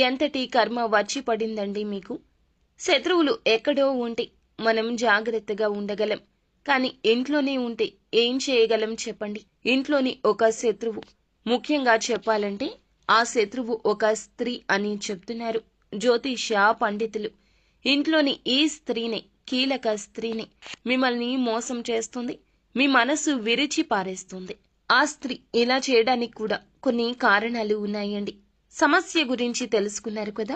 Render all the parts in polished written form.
ఎంతటి కర్మ వచ్చి పడిందండి మీకు? శత్రువులు ఎక్కడో ఉంటే మనం జాగ్రత్తగా ఉండగలం. కానీ ఇంట్లోనే ఉంటే ఏం చేయగలం చెప్పండి? ఇంట్లోని ఒక శత్రువు, ముఖ్యంగా చెప్పాలంటే ఆ శత్రువు ఒక స్త్రీ అని చెప్తున్నారు జ్యోతిష పండితులు. ఇంట్లోని ఈ స్త్రీని, కీలక స్త్రీని మిమ్మల్ని మోసం చేస్తుంది, మీ మనసు విరిచి పారేస్తుంది. ఆ స్త్రీ ఇలా చేయడానికి కూడా కొన్ని కారణాలు ఉన్నాయండి. సమస్య గురించి తెలుసుకున్నారు కదా,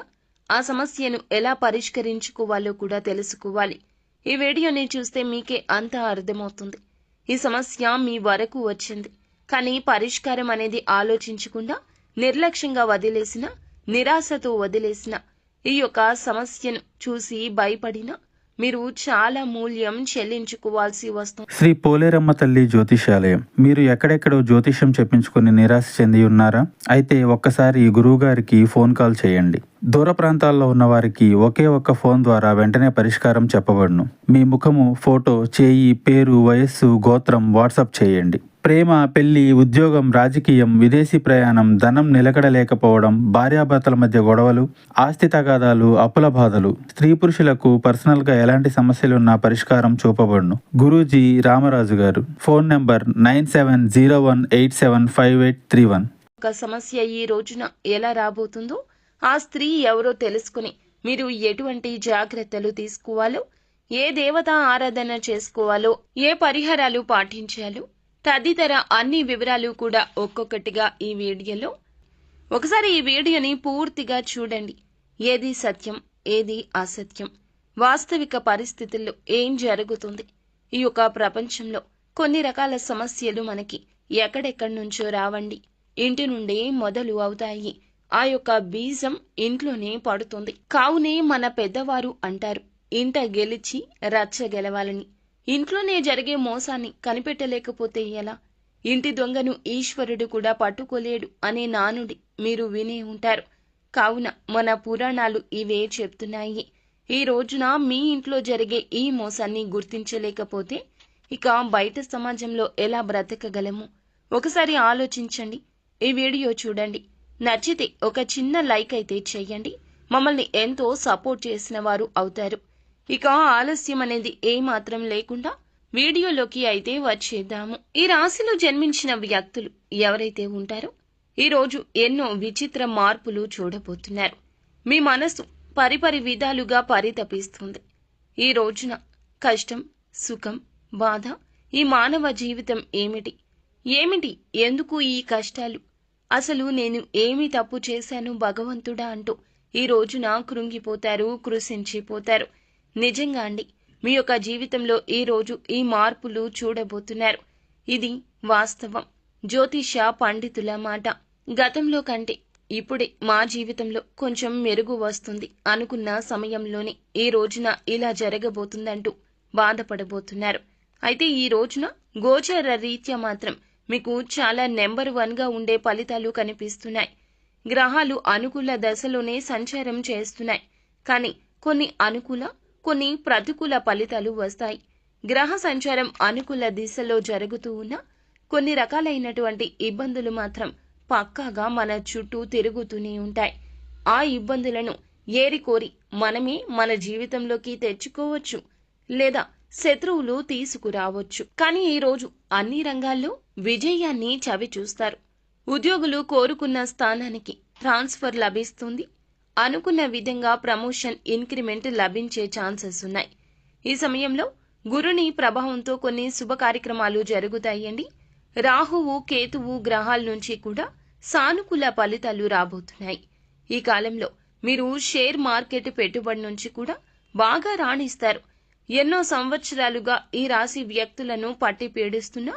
ఆ సమస్యను ఎలా పరిష్కరించుకోవాలో కూడా తెలుసుకోవాలి. ఈ వీడియోని చూస్తే మీకే అంతా అర్థమవుతుంది. ఈ సమస్య మీ వరకు వచ్చింది, కానీ పరిష్కారం అనేది ఆలోచించకుండా నిర్లక్ష్యంగా వదిలేసిన, నిరాశతో వదిలేసిన ఈ యొక్క సమస్యను చూసి భయపడిన మీరు చాలా మూల్యం చెల్లించుకోవాల్సి వస్తుంది. శ్రీ పోలేరమ్మ తల్లి జ్యోతిషాలయం. మీరు ఎక్కడెక్కడో జ్యోతిష్యం చెప్పించుకుని నిరాశ చెంది ఉన్నారా? అయితే ఒక్కసారి గురువు గారికి ఫోన్ కాల్ చేయండి. దూర ప్రాంతాల్లో ఉన్న వారికి ఒకే ఒక్క ఫోన్ ద్వారా వెంటనే పరిష్కారం చెప్పబడును. మీ ముఖము, ఫోటో, చేయి, పేరు, వయస్సు, గోత్రం వాట్సాప్ చేయండి. ప్రేమ, పెళ్లి, ఉద్యోగం, రాజకీయం, విదేశీ ప్రయాణం, ధనం నిలకడలేకపోవడం, భార్యాభర్తల మధ్య గొడవలు, ఆస్తి తగాదాలు, అప్పుల బాధలు, స్త్రీ పురుషులకు పర్సనల్ గా ఎలాంటి సమస్యలున్నా పరిష్కారం చూపబడును. గురూజీ రామరాజు గారు. Phone number 9701875831. ఒక సమస్య ఈ రోజున ఎలా రాబోతుందో, ఆ స్త్రీ ఎవరో తెలుసుకుని మీరు ఎటువంటి జాగ్రత్తలు తీసుకోవాలో, ఏ దేవత ఆరాధన చేసుకోవాలో, ఏ పరిహారాలు పాటించాలో తదితర అన్ని వివరాలు కూడా ఒక్కొక్కటిగా ఈ వీడియోలో. ఒకసారి ఈ వీడియోని పూర్తిగా చూడండి. ఏది సత్యం, ఏది అసత్యం, వాస్తవిక పరిస్థితుల్లో ఏం జరుగుతుంది, ఈ యొక్క ప్రపంచంలో కొన్ని రకాల సమస్యలు మనకి ఎక్కడెక్కడి నుంచో రావండి, ఇంటి నుండే మొదలు అవుతాయి. ఆ యొక్క బీజం ఇంట్లోనే పడుతుంది. కావునే మన పెద్దవారు అంటారు, ఇంట గెలిచి రచ్చ గెలవాలని. ఇంట్లోనే జరిగే మోసాన్ని కనిపెట్టలేకపోతే ఎలా? ఇంటి దొంగను ఈశ్వరుడు కూడా పట్టుకోలేడు అనే నానుడి మీరు వినే ఉంటారు. కావున మన పురాణాలు ఇవే చెప్తున్నాయి. ఈ రోజున మీ ఇంట్లో జరిగే ఈ మోసాన్ని గుర్తించలేకపోతే ఇక బయట సమాజంలో ఎలా బ్రతకగలము? ఒకసారి ఆలోచించండి. ఈ వీడియో చూడండి. నచ్చితే ఒక చిన్న లైక్ అయితే చెయ్యండి. మమ్మల్ని ఎంతో సపోర్ట్ చేసిన వారు అవుతారు. ఇక ఆలస్యం అనేది ఏమాత్రం లేకుండా వీడియోలోకి అయితే వచ్చేద్దాము. ఈ రాశిలో జన్మించిన వ్యక్తులు ఎవరైతే ఉంటారో ఈ రోజు ఎన్నో విచిత్ర మార్పులు చూడబోతున్నారు. మీ మనసు పరిపరి విధాలుగా పరితపిస్తుంది. ఈ రోజున కష్టం, సుఖం, బాధ, ఈ మానవ జీవితం ఏమిటి, ఎందుకు ఈ కష్టాలు, అసలు నేను ఏమి తప్పు చేశాను భగవంతుడా అంటూ ఈ రోజున కృంగిపోతారు, కృశించిపోతారు. నిజంగా అండి, మీ యొక్క జీవితంలో ఈ రోజు ఈ మార్పులు చూడబోతున్నారు. ఇది వాస్తవం, జ్యోతిష పండితుల మాట. గతంలో కంటే ఇప్పుడే మా జీవితంలో కొంచెం మెరుగు వస్తుంది అనుకున్న సమయంలోనే ఈ రోజున ఇలా జరగబోతుందంటూ బాధపడబోతున్నారు. అయితే ఈ రోజున గోచర రీత్యా మాత్రం మీకు చాలా నెంబర్ 1గా ఉండే ఫలితాలు కనిపిస్తున్నాయి. గ్రహాలు అనుకూల దశలోనే సంచారం చేస్తున్నాయి. కానీ కొన్ని అనుకూల, కొన్ని ప్రతికూల ఫలితాలు వస్తాయి. గ్రహ సంచారం అనుకూల దిశలో జరుగుతూ ఉన్న కొన్ని రకాలైనటువంటి ఇబ్బందులు మాత్రం పక్కాగా మన చుట్టూ తిరుగుతూనే ఉంటాయి. ఆ ఇబ్బందులను ఏరికోరి మనమే మన జీవితంలోకి తెచ్చుకోవచ్చు, లేదా శత్రువులు తీసుకురావచ్చు. కానీ ఈ రోజు అన్ని రంగాల్లో విజయాన్ని చవి చూస్తారు. ఉద్యోగులు కోరుకున్న స్థానానికి ట్రాన్స్ఫర్ లభిస్తుంది. అనుకున్న విధంగా ప్రమోషన్, ఇంక్రిమెంట్ లభించే ఛాన్సెస్ ఉన్నాయి. ఈ సమయంలో గురుని ప్రభావంతో కొన్ని శుభ కార్యక్రమాలు జరుగుతాయండి. రాహువు, కేతువు గ్రహాల నుంచి కూడా సానుకూల ఫలితాలు రాబోతున్నాయి. ఈ కాలంలో మీరు షేర్ మార్కెట్ పెట్టుబడి నుంచి కూడా బాగా రాణిస్తారు. ఎన్నో సంవత్సరాలుగా ఈ రాశి వ్యక్తులను పట్టి పీడిస్తున్న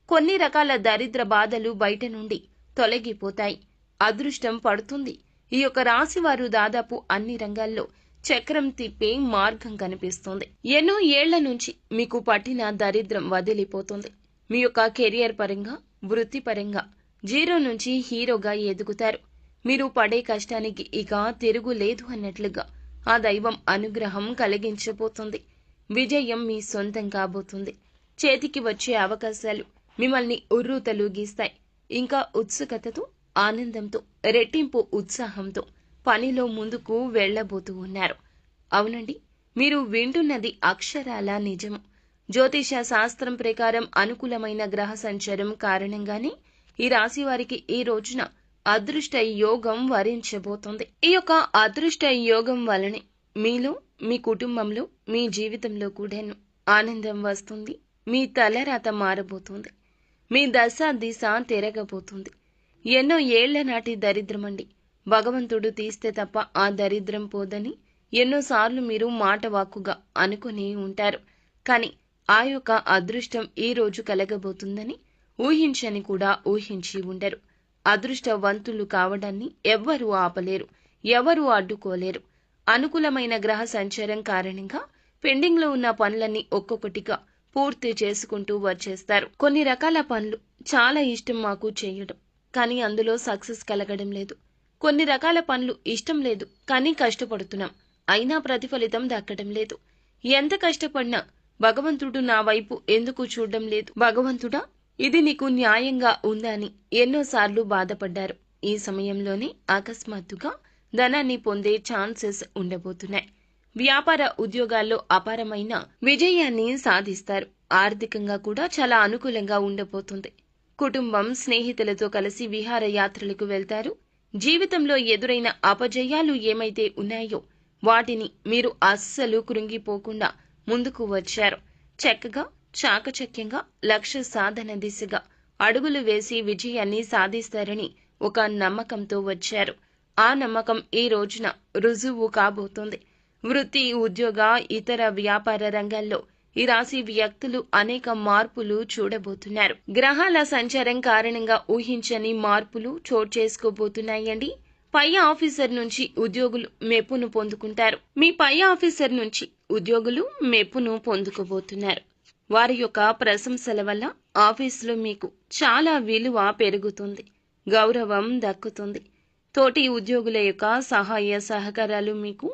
కొన్ని రకాల దరిద్ర బాధలు బయట నుండి తొలగిపోతాయి. అదృష్టం పడుతుంది. ఈ యొక్క రాశి వారు దాదాపు అన్ని రంగాల్లో చక్రం తిప్పే మార్గం కనిపిస్తుంది. ఎన్నో ఏళ్ల నుంచి మీకు పట్టిన దరిద్రం వదిలిపోతుంది. మీ యొక్క కెరియర్ పరంగా, వృత్తిపరంగా 0 నుంచి హీరోగా ఎదుగుతారు. మీరు పడే కష్టానికి ఇక తిరుగులేదు అన్నట్లుగా ఆ దైవం అనుగ్రహం కలిగించబోతుంది. విజయం మీ సొంతం కాబోతుంది. చేతికి వచ్చే అవకాశాలు మిమ్మల్ని ఉర్రూతలూగిస్తాయి. ఇంకా ఉత్సుకతతో, ఆనందంతో, రెట్టింపు ఉత్సాహంతో పనిలో ముందుకు వెళ్ళబోతూ ఉన్నారు. అవునండి, మీరు వింటున్నది అక్షరాల నిజము. జ్యోతిష శాస్త్రం ప్రకారం అనుకూలమైన గ్రహ సంచారం కారణంగానే ఈ రాశి వారికి ఈ రోజున అదృష్ట యోగం వరించబోతోంది. ఈ యొక్క అదృష్ట యోగం వలనే మీలో, మీ కుటుంబంలో, మీ జీవితంలో కూడాను ఆనందం వస్తుంది. మీ తలరాత మారబోతుంది. మీ దశ దిశ తిరగబోతుంది. ఎన్నో ఏళ్ల నాటి దరిద్రమండి, భగవంతుడు తీస్తే తప్ప ఆ దరిద్రం పోదని ఎన్నోసార్లు మీరు మాట వాక్కుగా అనుకుని ఉంటారు. కానీ ఆ యొక్క అదృష్టం ఈ రోజు కలగబోతుందని ఊహించని కూడా ఊహించి ఉండరు. అదృష్టవంతులు కావడాన్ని ఎవ్వరూ ఆపలేరు, ఎవరూ అడ్డుకోలేరు. అనుకూలమైన గ్రహ సంచారం కారణంగా పెండింగ్లో ఉన్న పనులన్నీ ఒక్కొక్కటిగా పూర్తి చేసుకుంటూ వచ్చేస్తారు. కొన్ని రకాల పనులు చాలా ఇష్టం మాకు చేయడం, కానీ అందులో సక్సెస్ కలగడం లేదు. కొన్ని రకాల పనులు ఇష్టం లేదు, కానీ కష్టపడుతున్నాం, అయినా ప్రతిఫలితం దక్కడం లేదు. ఎంత కష్టపడినా భగవంతుడు నా వైపు ఎందుకు చూడడం లేదు? భగవంతుడా, ఇది నీకు న్యాయంగా ఉందా అని ఎన్నోసార్లు బాధపడ్డారు. ఈ సమయంలోనే అకస్మాత్తుగా ధనాన్ని పొందే ఛాన్సెస్ ఉండబోతున్నాయి. వ్యాపార ఉద్యోగాల్లో అపారమైన విజయాన్ని సాధిస్తారు. ఆర్థికంగా కూడా చాలా అనుకూలంగా ఉండబోతుంది. కుటుంబం, స్నేహితులతో కలిసి విహారయాత్రలకు వెళ్తారు. జీవితంలో ఎదురైన అపజయాలు ఏమైతే ఉన్నాయో వాటిని మీరు అస్సలు కృంగిపోకుండా ముందుకు వచ్చారు. చక్కగా, చాకచక్యంగా లక్ష్య సాధన దిశగా అడుగులు వేసి విజయాన్ని సాధిస్తారని ఒక నమ్మకంతో వచ్చారు. ఆ నమ్మకం ఈ రోజున రుజువు కాబోతోంది. వృత్తి, ఉద్యోగ, ఇతర వ్యాపార రంగాల్లో ఈ రాశి వ్యక్తులు అనేక మార్పులు చూడబోతున్నారు. గ్రహాల సంచారం కారణంగా ఊహించని మార్పులు చోటు చేసుకోబోతున్నాయండి. పై ఆఫీసర్ నుంచి ఉద్యోగులు మెప్పును పొందుకుంటారు. మీ పై ఆఫీసర్ నుంచి ఉద్యోగులు మెప్పును పొందుకోబోతున్నారు. వారి యొక్క ప్రశంసల వల్ల ఆఫీసులో మీకు చాలా విలువ పెరుగుతుంది, గౌరవం దక్కుతుంది. తోటి ఉద్యోగుల యొక్క సహాయ సహకారాలు మీకు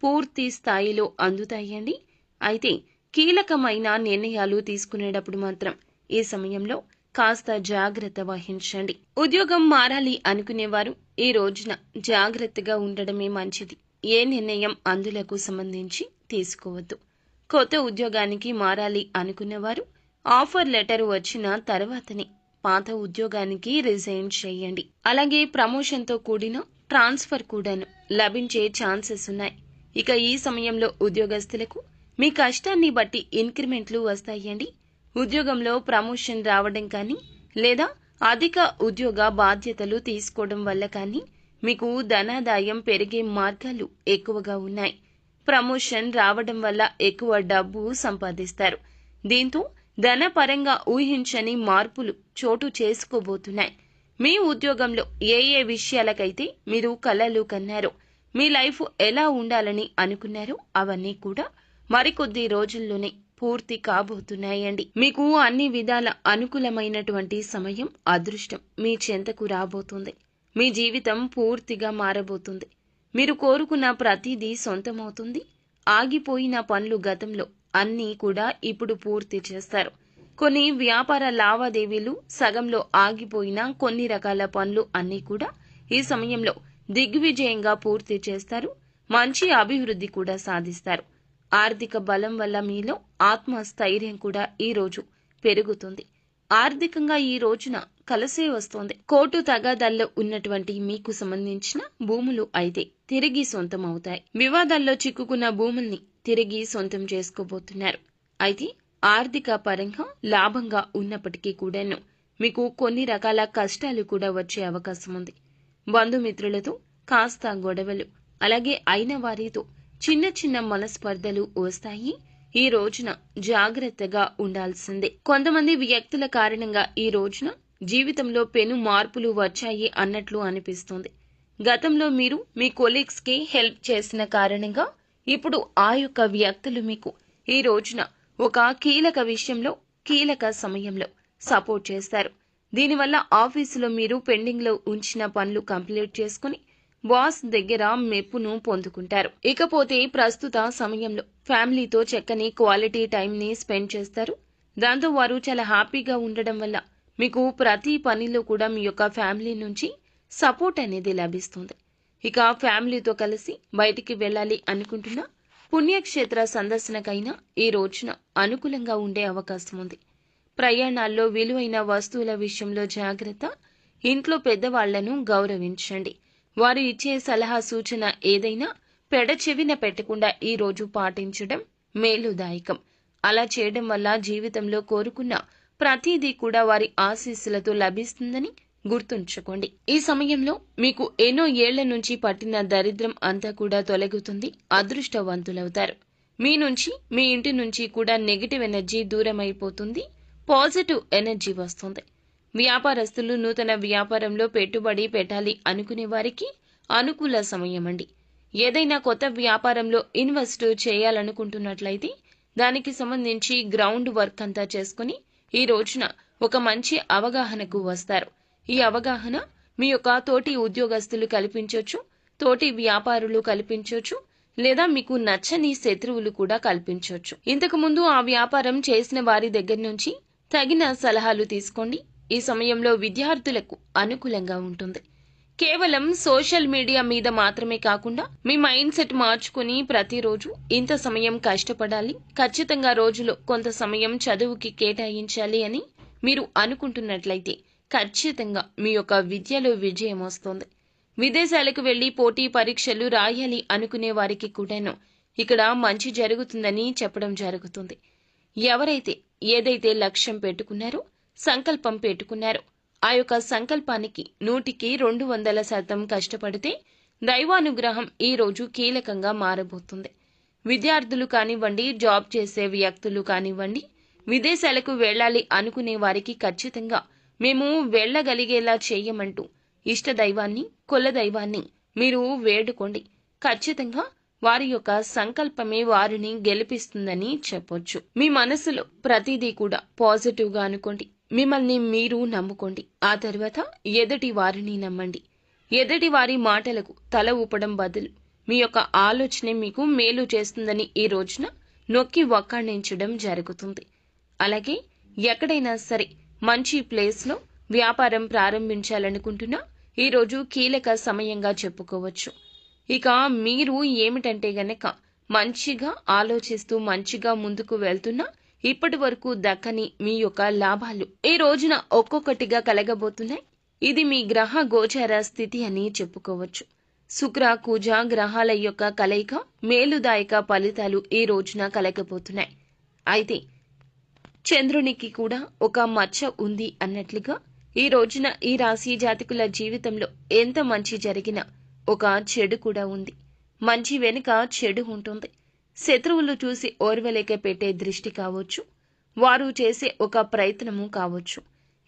పూర్తి స్థాయిలో అందుతాయండి. అయితే కీలకమైన నిర్ణయాలు తీసుకునేటప్పుడు మాత్రం ఈ సమయంలో కాస్త జాగ్రత్త వహించండి. ఉద్యోగం మారాలి అనుకునేవారు ఈ రోజున జాగ్రత్తగా ఉండడమే మంచిది. ఏ నిర్ణయం అందులకు సంబంధించి తీసుకోవద్దు. కొత్త ఉద్యోగానికి మారాలి అనుకునేవారు ఆఫర్ లెటర్ వచ్చిన తర్వాతనే పాత ఉద్యోగానికి రిజైన్ చేయండి. అలాగే ప్రమోషన్తో కూడిన ట్రాన్స్ఫర్ కూడాను లభించే ఛాన్సెస్ ఉన్నాయి. ఇక ఈ సమయంలో ఉద్యోగస్తులకు మీ కష్టాన్ని బట్టి ఇంక్రిమెంట్లు వస్తాయండి. ఉద్యోగంలో ప్రమోషన్ రావడం కానీ లేదా అధిక ఉద్యోగ బాధ్యతలు తీసుకోవడం వల్ల కానీ మీకు ధనాదాయం పెరిగే మార్గాలు ఎక్కువగా ఉన్నాయి. ప్రమోషన్ రావడం వల్ల ఎక్కువ డబ్బు సంపాదిస్తారు. దీంతో ధనపరంగా ఊహించని మార్పులు చోటు చేసుకోబోతున్నాయి. మీ ఉద్యోగంలో ఏ ఏ విషయాలకైతే మీరు కలలు కన్నారో, మీ లైఫ్ ఎలా ఉండాలని అనుకున్నారో అవన్నీ కూడా మరికొద్ది రోజుల్లోనే పూర్తి కాబోతున్నాయండి. మీకు అన్ని విధాల అనుకూలమైనటువంటి సమయం, అదృష్టం మీ చెంతకు రాబోతుంది. మీ జీవితం పూర్తిగా మారబోతుంది. మీరు కోరుకున్న ప్రతిదీ సొంతమవుతుంది. ఆగిపోయిన పనులు గతంలో అన్నీ కూడా ఇప్పుడు పూర్తి చేస్తారు. కొన్ని వ్యాపార లావాదేవీలు సగంలో ఆగిపోయిన కొన్ని రకాల పనులు అన్నీ కూడా ఈ సమయంలో దిగ్విజయంగా పూర్తి చేస్తారు. మంచి అభివృద్ధి కూడా సాధిస్తారు. ఆర్థిక బలం వల్ల మీలో ఆత్మస్థైర్యం కూడా ఈ రోజు పెరుగుతుంది. ఆర్థికంగా ఈ రోజున కలిసే వస్తోంది. కోర్టు తగాదాల్లో ఉన్నటువంటి మీకు సంబంధించిన భూములు అయితే తిరిగి సొంతం అవుతాయి. వివాదాల్లో చిక్కుకున్న భూముల్ని తిరిగి సొంతం చేసుకోబోతున్నారు. అయితే ఆర్థిక పరంగా లాభంగా ఉన్నప్పటికీ కూడాను మీకు కొన్ని రకాల కష్టాలు కూడా వచ్చే అవకాశం ఉంది. బంధుమిత్రులతో కాస్త గొడవలు, అలాగే అయిన వారితో చిన్న చిన్న మనస్పర్ధలు వస్తాయి. ఈ రోజున జాగ్రత్తగా ఉండాల్సిందే. కొంతమంది వ్యక్తుల కారణంగా ఈ రోజున జీవితంలో పెను మార్పులు వచ్చాయి అన్నట్లు అనిపిస్తుంది. గతంలో మీరు మీ కొలీగ్స్ కి హెల్ప్ చేసిన కారణంగా ఇప్పుడు ఆ యొక్క వ్యక్తులు మీకు ఈ రోజున ఒక కీలక విషయంలో, కీలక సమయంలో సపోర్ట్ చేస్తారు. దీనివల్ల ఆఫీసులో మీరు పెండింగ్ లో ఉంచిన పనులు కంప్లీట్ చేసుకుని బాస్ దగ్గర మెప్పును పొందుకుంటారు. ఇకపోతే ప్రస్తుత సమయంలో ఫ్యామిలీతో చక్కని క్వాలిటీ టైం ని స్పెండ్ చేస్తారు. దాంతో వారు చాలా హ్యాపీగా ఉండడం వల్ల మీకు ప్రతి పనిలో కూడా మీ యొక్క ఫ్యామిలీ నుంచి సపోర్ట్ అనేది లభిస్తుంది. ఇక ఫ్యామిలీతో కలిసి బయటికి వెళ్ళాలి అనుకుంటున్నా పుణ్యక్షేత్ర సందర్శనకైనా ఈ రోజున అనుకూలంగా ఉండే అవకాశం ఉంది. ప్రయాణాల్లో విలువైన వస్తువుల విషయంలో జాగ్రత్త. ఇంట్లో పెద్దవాళ్లను గౌరవించండి. వారు ఇచ్చే సలహా సూచన ఏదైనా పెడచెవిన పెట్టకుండా ఈ రోజు పాటించడం మేలుదాయకం. అలా చేయడం వల్ల జీవితంలో కోరుకున్న ప్రతిదీ కూడా వారి ఆశీస్సులతో లభిస్తుందని గుర్తుంచుకోండి. ఈ సమయంలో మీకు ఎన్నో ఏళ్ల నుంచి పట్టిన దరిద్రం అంతా కూడా తొలగుతుంది. అదృష్టవంతులవుతారు. మీ నుంచి, మీ ఇంటి నుంచి కూడా నెగిటివ్ ఎనర్జీ దూరమైపోతుంది. పాజిటివ్ ఎనర్జీ వస్తుంది. వ్యాపారస్తులు నూతన వ్యాపారంలో పెట్టుబడి పెట్టాలి అనుకునే వారికి అనుకూల సమయం అండి. ఏదైనా కొత్త వ్యాపారంలో ఇన్వెస్ట్ చేయాలనుకుంటున్నట్లయితే దానికి సంబంధించి గ్రౌండ్ వర్క్ అంతా చేసుకుని ఈ రోజున ఒక మంచి అవగాహనకు వస్తారు. ఈ అవగాహన మీ యొక్క తోటి ఉద్యోగస్తులు కల్పించవచ్చు, తోటి వ్యాపారులు కల్పించవచ్చు, లేదా మీకు నచ్చని శత్రువులు కూడా కల్పించవచ్చు. ఇంతకు ముందు ఆ వ్యాపారం చేసిన వారి దగ్గర నుంచి తగిన సలహాలు తీసుకోండి. ఈ సమయంలో విద్యార్థులకు అనుకూలంగా ఉంటుంది. కేవలం సోషల్ మీడియా మీద మాత్రమే కాకుండా మీ మైండ్ సెట్ మార్చుకుని ప్రతిరోజు ఇంత సమయం కష్టపడాలి, ఖచ్చితంగా రోజులో కొంత సమయం చదువుకి కేటాయించాలి అని మీరు అనుకుంటున్నట్లయితే ఖచ్చితంగా మీ యొక్క విద్యలో విజయం వస్తుంది. విదేశాలకు వెళ్లి పోటీ పరీక్షలు రాయాలి అనుకునే వారికి కూడాను ఇక్కడ మంచి జరుగుతుందని చెప్పడం జరుగుతుంది. ఎవరైతే ఏదైతే లక్ష్యం పెట్టుకున్నారో, సంకల్పం పెట్టుకున్నారో ఆ యొక్క సంకల్పానికి 100% కష్టపడితే దైవానుగ్రహం ఈ రోజు కీలకంగా మారబోతుంది. విద్యార్థులు కానివ్వండి, జాబ్ చేసే వ్యక్తులు కానివ్వండి, విదేశాలకు వెళ్లాలి అనుకునే వారికి ఖచ్చితంగా మేము వెళ్లగలిగేలా చేయమంటూ ఇష్టదైవాన్ని, కులదైవాన్ని మీరు వేడుకోండి. ఖచ్చితంగా వారి యొక్క సంకల్పమే వారిని గెలిపిస్తుందని చెప్పొచ్చు. మీ మనసులో ప్రతిదీ కూడా పాజిటివ్ గా అనుకోండి. మిమ్మల్ని మీరు నమ్ముకోండి. ఆ తర్వాత ఎదుటి వారిని నమ్మండి. ఎదుటి వారి మాటలకు తల ఊపడం బదులు మీ యొక్క ఆలోచనే మీకు మేలు చేస్తుందని ఈ రోజున నొక్కి వక్కాణించడం జరుగుతుంది. అలాగే ఎక్కడైనా సరే మంచి ప్లేస్లో వ్యాపారం ప్రారంభించాలనుకుంటున్నా ఈ రోజు కీలక సమయంగా చెప్పుకోవచ్చు. ఇక మీరు ఏమిటంటే గనక మంచిగా ఆలోచిస్తూ మంచిగా ముందుకు వెళ్తున్నా ఇప్పటి వరకు దక్కని మీ యొక్క లాభాలు ఈ రోజున ఒక్కొక్కటిగా కలగబోతున్నాయి. ఇది మీ గ్రహ గోచార స్థితి అని చెప్పుకోవచ్చు. శుక్ర, కుజ గ్రహాల యొక్క కలయిక మేలుదాయక ఫలితాలు ఈ రోజున కలగబోతున్నాయి. అయితే చంద్రునికి కూడా ఒక మచ్చ ఉంది అన్నట్లుగా ఈ రోజున ఈ రాశి జాతకుల జీవితంలో ఎంత మంచి జరిగినా ఒక చెడు కూడా ఉంది. మంచి వెనుక చెడు ఉంటుంది. శత్రువులు చూసి ఓర్వలేక పెట్టే దృష్టి కావచ్చు, వారు చేసే ఒక ప్రయత్నము కావచ్చు,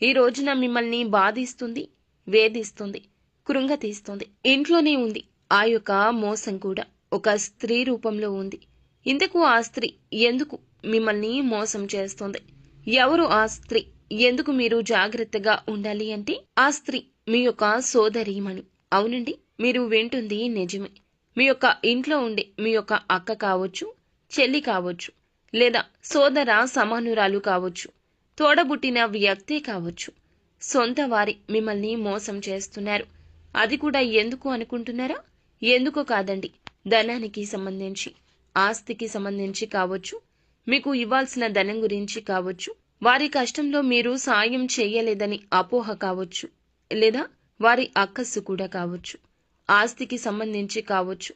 ఈ రోజున మిమ్మల్ని బాధిస్తుంది, వేధిస్తుంది, కృంగతీస్తుంది. ఇంట్లోనే ఉంది ఆ యొక్క మోసం కూడా ఒక స్త్రీ రూపంలో ఉంది. ఇంతకు ఆ స్త్రీ ఎందుకు మిమ్మల్ని మోసం చేస్తుంది? ఎవరు ఆ స్త్రీ? ఎందుకు మీరు జాగ్రత్తగా ఉండాలి అంటే ఆ స్త్రీ మీ యొక్క సోదరీమణి. అవునండి, మీరు వింటుంది నిజమే. మీ యొక్క ఇంట్లో ఉండే మీ యొక్క అక్క కావచ్చు, చెల్లి కావచ్చు, లేదా సోదర సమానురాలు కావచ్చు, తోడబుట్టిన వ్యక్తే కావచ్చు. సొంత వారి మిమ్మల్ని మోసం చేస్తున్నారు. అది కూడా ఎందుకు అనుకుంటున్నారా? ఎందుకో కాదండి, ధనానికి సంబంధించి, ఆస్తికి సంబంధించి కావచ్చు, మీకు ఇవ్వాల్సిన ధనం గురించి కావచ్చు, వారి కష్టంలో మీరు సాయం చేయలేదని అపోహ కావచ్చు, లేదా వారి అక్కస్సు కూడా కావచ్చు, ఆస్తికి సంబంధించి కావచ్చు.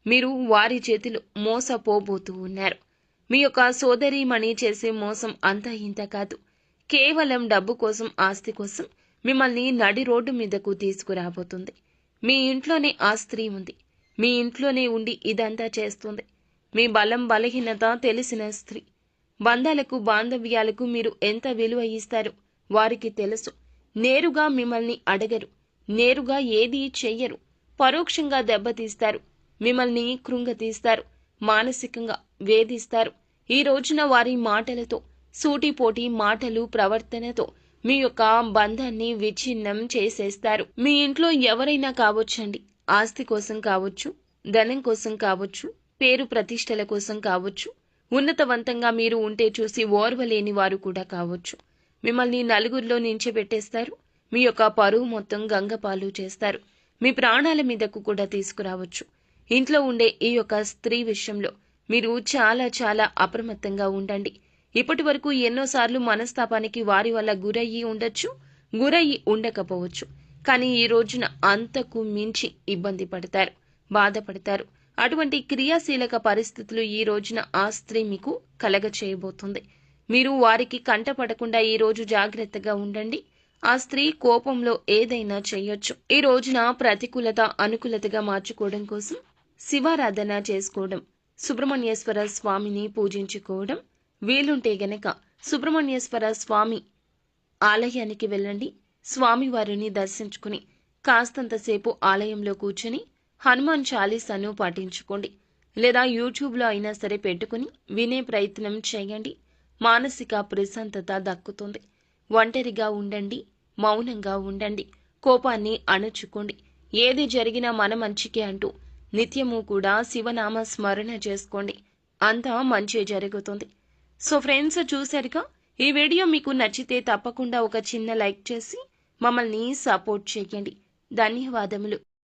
మీరు వారి చేతిలో మోసపోబోతూ ఉన్నారు. మీ యొక్క సోదరీమణి చేసే మోసం అంతా ఇంత కాదు. కేవలం డబ్బు కోసం, ఆస్తి కోసం మిమ్మల్ని నడి రోడ్డు మీదకు తీసుకురాబోతుంది. మీ ఇంట్లోనే ఆ స్త్రీ ఉంది. మీ ఇంట్లోనే ఉండి ఇదంతా చేస్తుంది. మీ బలం బలహీనత తెలిసిన స్త్రీ. బంధాలకు, బాంధవ్యాలకు మీరు ఎంత విలువ ఇస్తారో వారికి తెలుసు. నేరుగా మిమ్మల్ని అడగరు, నేరుగా ఏదీ చెయ్యరు, పరోక్షంగా దెబ్బతీస్తారు, మిమ్మల్ని కృంగతీస్తారు, మానసికంగా వేధిస్తారు. ఈ రోజున వారి మాటలతో, సూటిపోటి మాటలు, ప్రవర్తనతో మీ యొక్క బంధాన్ని విచ్ఛిన్నం చేసేస్తారు. మీ ఇంట్లో ఎవరైనా కావచ్చండి, ఆస్తి కోసం కావచ్చు, ధనం కోసం కావచ్చు, పేరు ప్రతిష్టల కోసం కావచ్చు, ఉన్నతవంతంగా మీరు ఉంటే చూసి ఓర్వలేని వారు కూడా కావచ్చు. మిమ్మల్ని నలుగురిలో నించబెట్టేస్తారు. మీ యొక్క పరువు మొత్తం గంగపాలు చేస్తారు. మీ ప్రాణాల మీదకు కూడా తీసుకురావచ్చు. ఇంట్లో ఉండే ఈ యొక్క స్త్రీ విషయంలో మీరు చాలా చాలా అప్రమత్తంగా ఉండండి. ఇప్పటి వరకు ఎన్నోసార్లు మనస్తాపానికి వారి వల్ల గురయ్యి ఉండొచ్చు, గురయ్యి ఉండకపోవచ్చు. కానీ ఈ రోజున అంతకు మించి ఇబ్బంది పడతారు, బాధపడతారు. అటువంటి క్రియాశీలక పరిస్థితులు ఈ రోజున ఆ స్త్రీ మీకు కలగచేయబోతుంది. మీరు వారికి కంటపడకుండా ఈ రోజు జాగ్రత్తగా ఉండండి. ఆ స్త్రీ కోపంలో ఏదైనా చేయొచ్చు. ఈ రోజున ప్రతికూలత అనుకూలతగా మార్చుకోవడం కోసం శివారాధన చేసుకోవడం, సుబ్రహ్మణ్యేశ్వర స్వామిని పూజించుకోవడం, వీలుంటే గనక సుబ్రహ్మణ్యేశ్వర స్వామి ఆలయానికి వెళ్ళండి. స్వామివారిని దర్శించుకుని కాస్తంతసేపు ఆలయంలో కూర్చొని హనుమాన్ చాలీసాను పాటించుకోండి. లేదా యూట్యూబ్లో అయినా సరే పెట్టుకుని వినే ప్రయత్నం చేయండి. మానసిక ప్రశాంతత దక్కుతుంది. ఒంటరిగా ఉండండి, మౌనంగా ఉండండి, కోపాన్ని అణుచుకోండి. ఏది జరిగినా మన మంచికే అంటూ నిత్యము కూడా శివనామ స్మరణ చేసుకోండి. అంతా మంచి జరుగుతుంది. సో ఫ్రెండ్స్, చూశారుగా, ఈ వీడియో మీకు నచ్చితే తప్పకుండా ఒక చిన్న లైక్ చేసి మమ్మల్ని సపోర్ట్ చేయండి. ధన్యవాదములు.